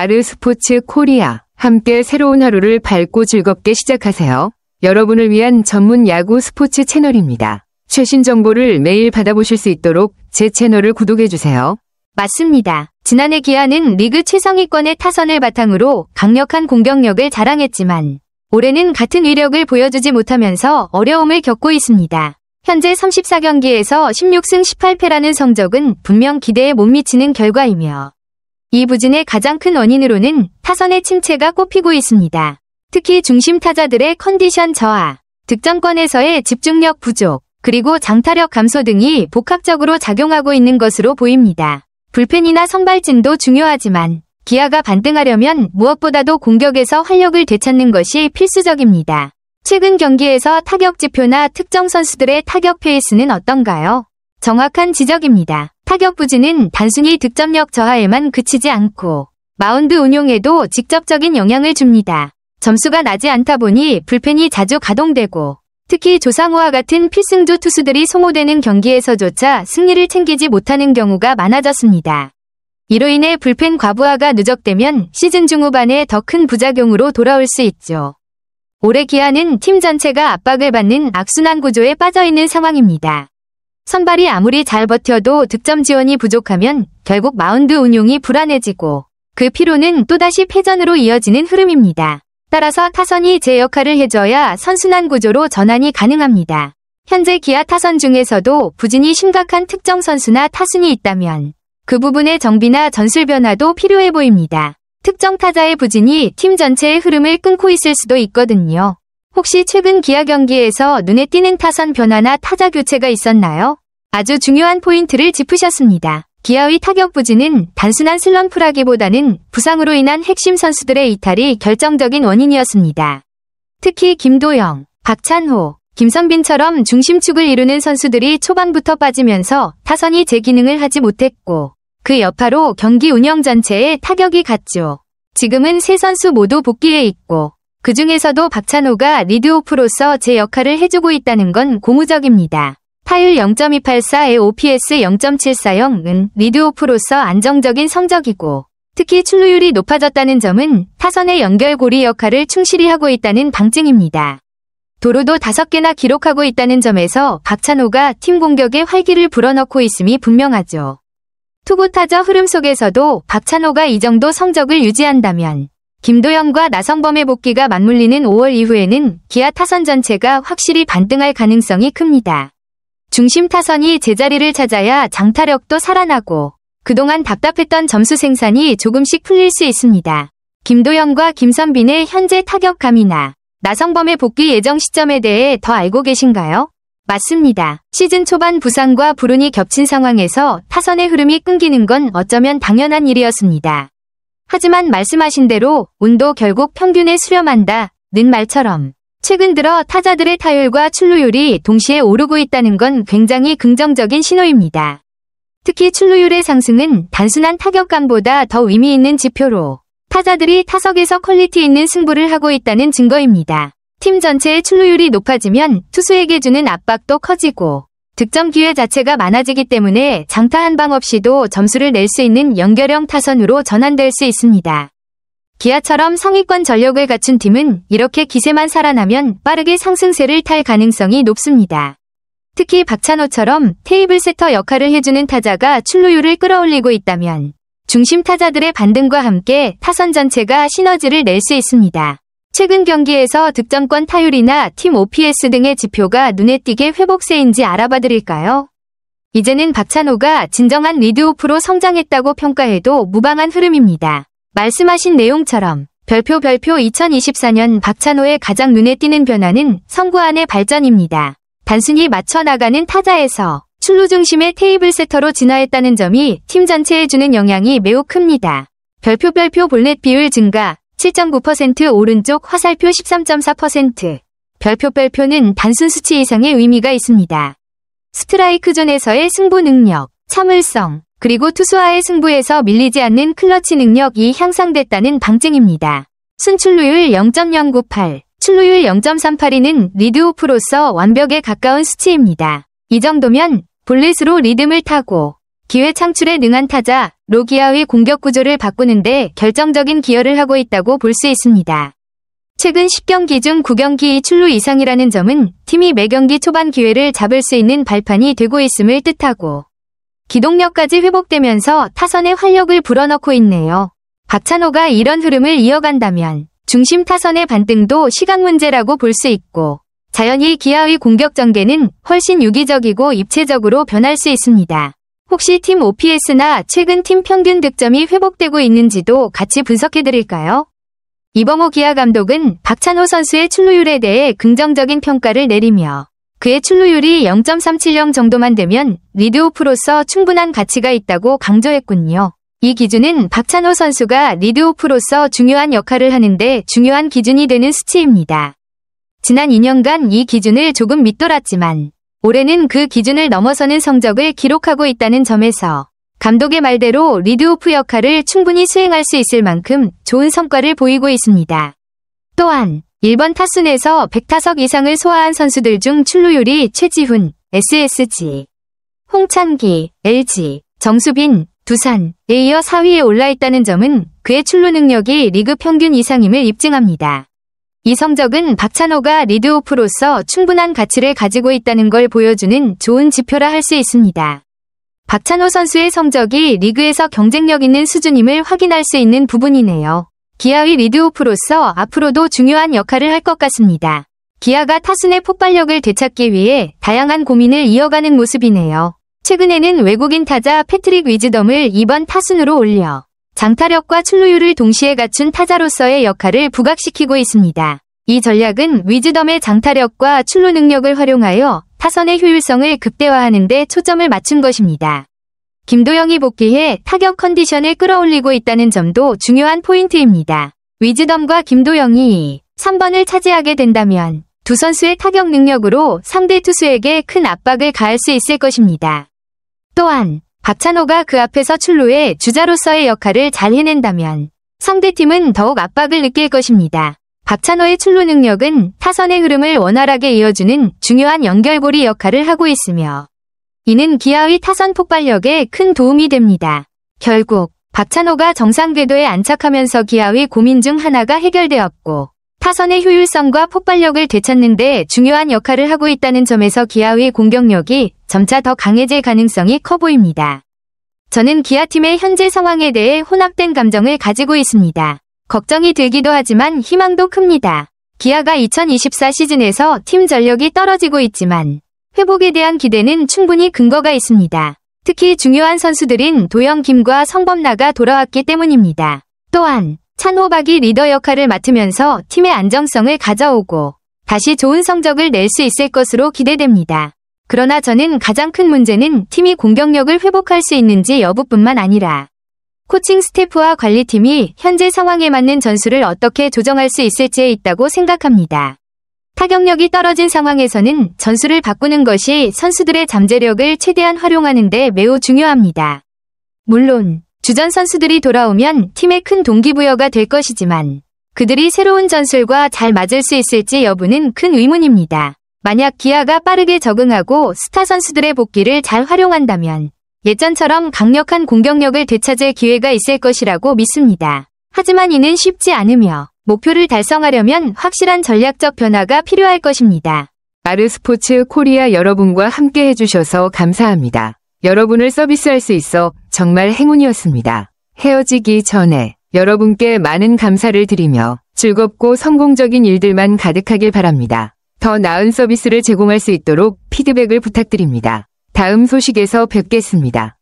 아르스포츠 코리아. 함께 새로운 하루를 밝고 즐겁게 시작하세요. 여러분을 위한 전문 야구 스포츠 채널입니다. 최신 정보를 매일 받아보실 수 있도록 제 채널을 구독해주세요. 맞습니다. 지난해 기아는 리그 최상위권의 타선을 바탕으로 강력한 공격력을 자랑했지만 올해는 같은 위력을 보여주지 못하면서 어려움을 겪고 있습니다. 현재 34경기에서 16승 18패라는 성적은 분명 기대에 못 미치는 결과이며 이 부진의 가장 큰 원인으로는 타선의 침체가 꼽히고 있습니다. 특히 중심 타자들의 컨디션 저하, 득점권에서의 집중력 부족, 그리고 장타력 감소 등이 복합적으로 작용하고 있는 것으로 보입니다. 불펜이나 선발진도 중요하지만 기아가 반등하려면 무엇보다도 공격에서 활력을 되찾는 것이 필수적입니다. 최근 경기에서 타격 지표나 특정 선수들의 타격 페이스는 어떤가요? 정확한 지적입니다. 타격 부진은 단순히 득점력 저하에만 그치지 않고 마운드 운용에도 직접적인 영향을 줍니다. 점수가 나지 않다 보니 불펜이 자주 가동되고 특히 조상우와 같은 필승조 투수들이 소모되는 경기에서조차 승리를 챙기지 못하는 경우가 많아졌습니다. 이로 인해 불펜 과부하가 누적되면 시즌 중후반에 더 큰 부작용으로 돌아올 수 있죠. 올해 기아는 팀 전체가 압박을 받는 악순환 구조에 빠져있는 상황입니다. 선발이 아무리 잘 버텨도 득점 지원이 부족하면 결국 마운드 운용이 불안해지고 그 피로는 또다시 패전으로 이어지는 흐름입니다. 따라서 타선이 제 역할을 해줘야 선순환 구조로 전환이 가능합니다. 현재 기아 타선 중에서도 부진이 심각한 특정 선수나 타순이 있다면 그 부분의 정비나 전술 변화도 필요해 보입니다. 특정 타자의 부진이 팀 전체의 흐름을 끊고 있을 수도 있거든요. 혹시 최근 기아 경기에서 눈에 띄는 타선 변화나 타자 교체가 있었나요? 아주 중요한 포인트를 짚으셨습니다. 기아의 타격 부진은 단순한 슬럼프라기보다는 부상으로 인한 핵심 선수들의 이탈이 결정적인 원인이었습니다. 특히 김도영, 박찬호, 김선빈처럼 중심축을 이루는 선수들이 초반부터 빠지면서 타선이 제 기능을 하지 못했고 그 여파로 경기 운영 전체에 타격이 갔죠. 지금은 세 선수 모두 복귀해 있고 그 중에서도 박찬호가 리드오프로서 제 역할을 해주고 있다는 건 고무적입니다. 타율 0.284에 OPS 0.740은 리드오프로서 안정적인 성적이고 특히 출루율이 높아졌다는 점은 타선의 연결고리 역할을 충실히 하고 있다는 방증입니다. 도루도 5개나 기록하고 있다는 점에서 박찬호가 팀 공격에 활기를 불어넣고 있음이 분명하죠. 투구 타자 흐름 속에서도 박찬호가 이 정도 성적을 유지한다면 김도영과 나성범의 복귀가 맞물리는 5월 이후에는 기아 타선 전체가 확실히 반등할 가능성이 큽니다. 중심 타선이 제자리를 찾아야 장타력도 살아나고 그동안 답답했던 점수 생산이 조금씩 풀릴 수 있습니다. 김도영과 김선빈의 현재 타격감이나 나성범의 복귀 예정 시점에 대해 더 알고 계신가요? 맞습니다. 시즌 초반 부상과 불운이 겹친 상황에서 타선의 흐름이 끊기는 건 어쩌면 당연한 일이었습니다. 하지만 말씀하신 대로 운도 결국 평균에 수렴한다 는 말처럼 최근 들어 타자들의 타율과 출루율이 동시에 오르고 있다는 건 굉장히 긍정적인 신호입니다. 특히 출루율의 상승은 단순한 타격감보다 더 의미 있는 지표로 타자들이 타석에서 퀄리티 있는 승부를 하고 있다는 증거입니다. 팀 전체의 출루율이 높아지면 투수에게 주는 압박도 커지고 득점 기회 자체가 많아지기 때문에 장타 한 방 없이도 점수를 낼 수 있는 연결형 타선으로 전환될 수 있습니다. 기아처럼 상위권 전력을 갖춘 팀은 이렇게 기세만 살아나면 빠르게 상승세를 탈 가능성이 높습니다. 특히 박찬호처럼 테이블 세터 역할을 해주는 타자가 출루율을 끌어올리고 있다면 중심 타자들의 반등과 함께 타선 전체가 시너지를 낼 수 있습니다. 최근 경기에서 득점권 타율이나 팀 OPS 등의 지표가 눈에 띄게 회복세인지 알아봐 드릴까요? 이제는 박찬호가 진정한 리드오프로 성장했다고 평가해도 무방한 흐름입니다. 말씀하신 내용처럼 별표 2024년 박찬호의 가장 눈에 띄는 변화는 성구안의 발전입니다. 단순히 맞춰 나가는 타자에서 출루 중심의 테이블 세터로 진화했다는 점이 팀 전체에 주는 영향이 매우 큽니다. 별표 볼넷 비율 증가 7.9% 오른쪽 화살표 13.4% 별표는 단순 수치 이상의 의미가 있습니다. 스트라이크 존에서의 승부 능력, 참을성, 그리고 투수와의 승부에서 밀리지 않는 클러치 능력이 향상됐다는 방증입니다. 순출루율 0.098, 출루율 0.382는 리드오프로서 완벽에 가까운 수치입니다. 이 정도면 볼넷으로 리듬을 타고 기회 창출에 능한 타자로 기아의 공격 구조를 바꾸는데 결정적인 기여를 하고 있다고 볼 수 있습니다. 최근 10경기 중 9경기 출루 이상이라는 점은 팀이 매 경기 초반 기회를 잡을 수 있는 발판이 되고 있음을 뜻하고 기동력까지 회복되면서 타선에 활력을 불어넣고 있네요. 박찬호가 이런 흐름을 이어간다면 중심 타선의 반등도 시간 문제라고 볼 수 있고 자연히 기아의 공격 전개는 훨씬 유기적이고 입체적으로 변할 수 있습니다. 혹시 팀 OPS나 최근 팀 평균 득점이 회복되고 있는지도 같이 분석해드릴까요? 이범호 기아 감독은 박찬호 선수의 출루율에 대해 긍정적인 평가를 내리며 그의 출루율이 0.370 정도만 되면 리드오프로서 충분한 가치가 있다고 강조했군요. 이 기준은 박찬호 선수가 리드오프로서 중요한 역할을 하는데 중요한 기준이 되는 수치입니다. 지난 2년간 이 기준을 조금 밑돌았지만 올해는 그 기준을 넘어서는 성적을 기록하고 있다는 점에서 감독의 말대로 리드오프 역할을 충분히 수행할 수 있을 만큼 좋은 성과를 보이고 있습니다. 또한 1번 타순에서 100타석 이상을 소화한 선수들 중 출루율이 최지훈, SSG, 홍찬기, LG, 정수빈, 두산에 이어 4위에 올라있다는 점은 그의 출루 능력이 리그 평균 이상임을 입증합니다. 이 성적은 박찬호가 리드오프로서 충분한 가치를 가지고 있다는 걸 보여주는 좋은 지표라 할 수 있습니다. 박찬호 선수의 성적이 리그에서 경쟁력 있는 수준임을 확인할 수 있는 부분이네요. 기아의 리드오프로서 앞으로도 중요한 역할을 할 것 같습니다. 기아가 타순의 폭발력을 되찾기 위해 다양한 고민을 이어가는 모습이네요. 최근에는 외국인 타자 패트릭 위즈덤을 2번 타순으로 올려 장타력과 출루율을 동시에 갖춘 타자로서의 역할을 부각시키고 있습니다. 이 전략은 위즈덤의 장타력과 출루 능력을 활용하여 타선의 효율성을 극대화하는 데 초점을 맞춘 것입니다. 김도영이 복귀해 타격 컨디션을 끌어올리고 있다는 점도 중요한 포인트입니다. 위즈덤과 김도영이 3번을 차지하게 된다면 두 선수의 타격 능력으로 상대 투수에게 큰 압박을 가할 수 있을 것입니다. 또한 박찬호가 그 앞에서 출루해 주자로서의 역할을 잘 해낸다면 상대팀은 더욱 압박을 느낄 것입니다. 박찬호의 출루 능력은 타선의 흐름을 원활하게 이어주는 중요한 연결고리 역할을 하고 있으며 이는 기아의 타선 폭발력에 큰 도움이 됩니다. 결국 박찬호가 정상 궤도에 안착하면서 기아의 고민 중 하나가 해결되었고 타선의 효율성과 폭발력을 되찾는 데 중요한 역할을 하고 있다는 점에서 기아의 공격력이 점차 더 강해질 가능성이 커 보입니다. 저는 기아팀의 현재 상황에 대해 혼합된 감정을 가지고 있습니다. 걱정이 들기도 하지만 희망도 큽니다. 기아가 2024 시즌에서 팀 전력이 떨어지고 있지만 회복에 대한 기대는 충분히 근거가 있습니다. 특히 중요한 선수들인 도영, 김과 성범나가 돌아왔기 때문입니다. 또한 찬호박이 리더 역할을 맡으면서 팀의 안정성을 가져오고 다시 좋은 성적을 낼 수 있을 것으로 기대됩니다. 그러나 저는 가장 큰 문제는 팀이 공격력을 회복할 수 있는지 여부뿐만 아니라 코칭 스태프와 관리팀이 현재 상황에 맞는 전술을 어떻게 조정할 수 있을지에 있다고 생각합니다. 타격력이 떨어진 상황에서는 전술을 바꾸는 것이 선수들의 잠재력을 최대한 활용하는 데 매우 중요합니다. 물론 주전 선수들이 돌아오면 팀에 큰 동기부여가 될 것이지만 그들이 새로운 전술과 잘 맞을 수 있을지 여부는 큰 의문입니다. 만약 기아가 빠르게 적응하고 스타 선수들의 복귀를 잘 활용한다면 예전처럼 강력한 공격력을 되찾을 기회가 있을 것이라고 믿습니다. 하지만 이는 쉽지 않으며 목표를 달성하려면 확실한 전략적 변화가 필요할 것입니다. 아르스포츠 코리아 여러분과 함께 해주셔서 감사합니다. 여러분을 서비스할 수 있어 정말 행운이었습니다. 헤어지기 전에 여러분께 많은 감사를 드리며 즐겁고 성공적인 일들만 가득하길 바랍니다. 더 나은 서비스를 제공할 수 있도록 피드백을 부탁드립니다. 다음 소식에서 뵙겠습니다.